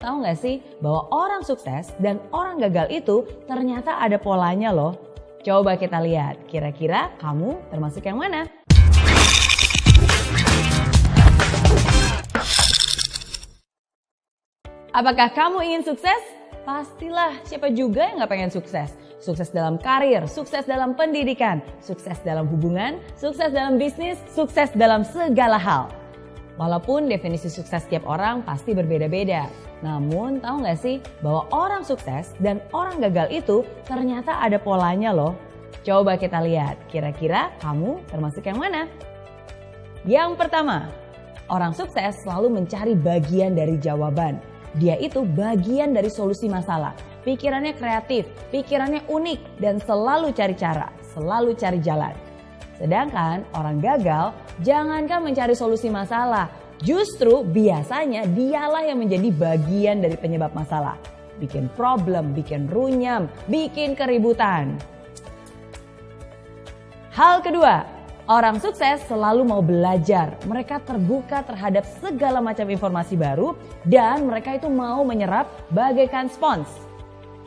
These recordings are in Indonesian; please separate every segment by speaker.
Speaker 1: Tahu nggak sih bahwa orang sukses dan orang gagal itu ternyata ada polanya loh. Coba kita lihat, kira-kira kamu termasuk yang mana? Apakah kamu ingin sukses? Pastilah, siapa juga yang nggak pengen sukses? Sukses dalam karir, sukses dalam pendidikan, sukses dalam hubungan, sukses dalam bisnis, sukses dalam segala hal. Walaupun definisi sukses setiap orang pasti berbeda-beda. Namun tahu nggak sih bahwa orang sukses dan orang gagal itu ternyata ada polanya loh. Coba kita lihat, kira-kira kamu termasuk yang mana? Yang pertama, orang sukses selalu mencari bagian dari jawaban. Dia itu bagian dari solusi masalah. Pikirannya kreatif, pikirannya unik, dan selalu cari cara, selalu cari jalan. Sedangkan orang gagal jangankan mencari solusi masalah, justru biasanya dialah yang menjadi bagian dari penyebab masalah. Bikin problem, bikin runyam, bikin keributan. Hal kedua, orang sukses selalu mau belajar. Mereka terbuka terhadap segala macam informasi baru dan mereka itu mau menyerap bagaikan spons.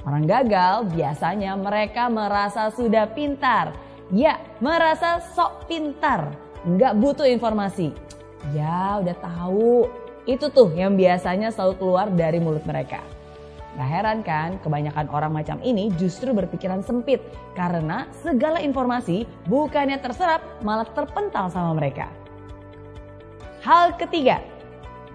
Speaker 1: Orang gagal biasanya mereka merasa sudah pintar. Ya, merasa sok pintar. Nggak butuh informasi. Ya, udah tahu. Itu tuh yang biasanya selalu keluar dari mulut mereka. Gak heran kan, kebanyakan orang macam ini justru berpikiran sempit. Karena segala informasi bukannya terserap, malah terpental sama mereka. Hal ketiga,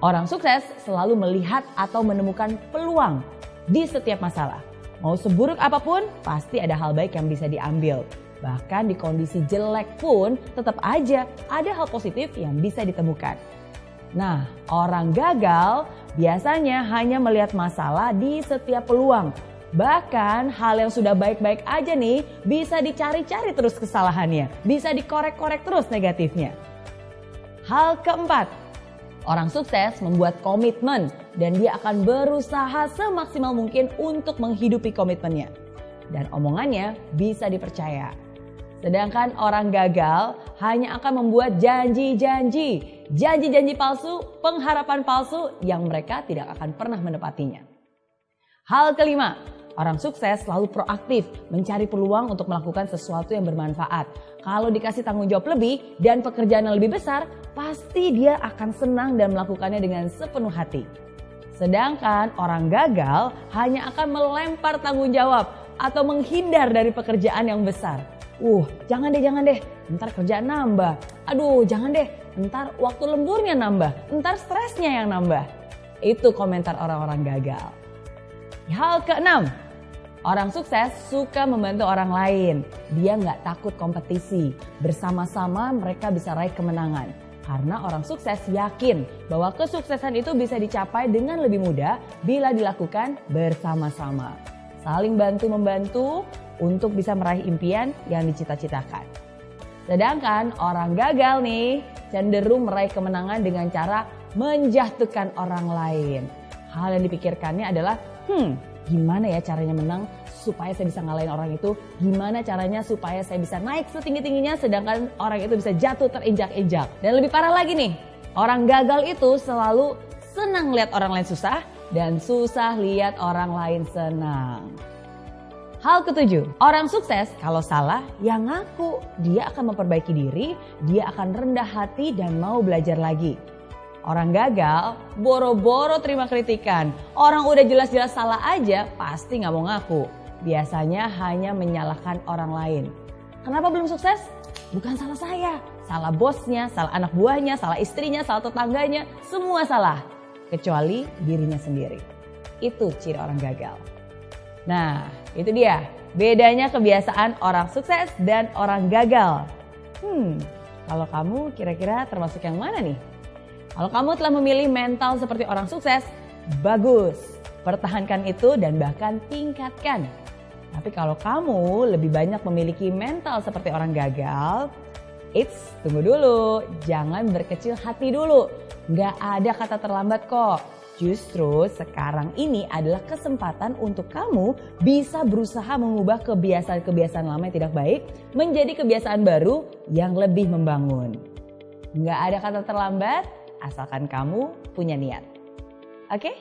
Speaker 1: orang sukses selalu melihat atau menemukan peluang di setiap masalah. Mau seburuk apapun, pasti ada hal baik yang bisa diambil. Bahkan di kondisi jelek pun tetap aja ada hal positif yang bisa ditemukan. Nah, orang gagal biasanya hanya melihat masalah di setiap peluang. Bahkan hal yang sudah baik-baik aja nih bisa dicari-cari terus kesalahannya. Bisa dikorek-korek terus negatifnya. Hal keempat, orang sukses membuat komitmen dan dia akan berusaha semaksimal mungkin untuk menghidupi komitmennya. Dan omongannya bisa dipercaya. Sedangkan orang gagal hanya akan membuat janji-janji palsu, pengharapan palsu yang mereka tidak akan pernah menepatinya. Hal kelima, orang sukses selalu proaktif mencari peluang untuk melakukan sesuatu yang bermanfaat. Kalau dikasih tanggung jawab lebih dan pekerjaan yang lebih besar, pasti dia akan senang dan melakukannya dengan sepenuh hati. Sedangkan orang gagal hanya akan melempar tanggung jawab atau menghindar dari pekerjaan yang besar. Jangan deh, ntar kerjaan nambah. Aduh, jangan deh, ntar waktu lemburnya nambah, ntar stresnya yang nambah. Itu komentar orang-orang gagal. Hal keenam, orang sukses suka membantu orang lain. Dia nggak takut kompetisi. Bersama-sama mereka bisa raih kemenangan. Karena orang sukses yakin bahwa kesuksesan itu bisa dicapai dengan lebih mudah bila dilakukan bersama-sama. Saling bantu-membantu untuk bisa meraih impian yang dicita-citakan. Sedangkan orang gagal nih cenderung meraih kemenangan dengan cara menjatuhkan orang lain. Hal yang dipikirkannya adalah, gimana ya caranya menang supaya saya bisa ngalahin orang itu? Gimana caranya supaya saya bisa naik setinggi-tingginya sedangkan orang itu bisa jatuh terinjak-injak? Dan lebih parah lagi nih, orang gagal itu selalu senang lihat orang lain susah dan susah lihat orang lain senang. Hal ketujuh, orang sukses kalau salah ya ngaku. Dia akan memperbaiki diri, dia akan rendah hati dan mau belajar lagi. Orang gagal boro-boro terima kritikan. Orang udah jelas-jelas salah aja pasti gak mau ngaku. Biasanya hanya menyalahkan orang lain. Kenapa belum sukses? Bukan salah saya. Salah bosnya, salah anak buahnya, salah istrinya, salah tetangganya. Semua salah. Kecuali dirinya sendiri. Itu ciri orang gagal. Nah, itu dia bedanya kebiasaan orang sukses dan orang gagal. Kalau kamu kira-kira termasuk yang mana nih? Kalau kamu telah memilih mental seperti orang sukses, bagus. Pertahankan itu dan bahkan tingkatkan. Tapi kalau kamu lebih banyak memiliki mental seperti orang gagal, tunggu dulu. Jangan berkecil hati dulu. Nggak ada kata terlambat kok. Justru sekarang ini adalah kesempatan untuk kamu bisa berusaha mengubah kebiasaan-kebiasaan lama yang tidak baik menjadi kebiasaan baru yang lebih membangun. Nggak ada kata terlambat asalkan kamu punya niat. Oke?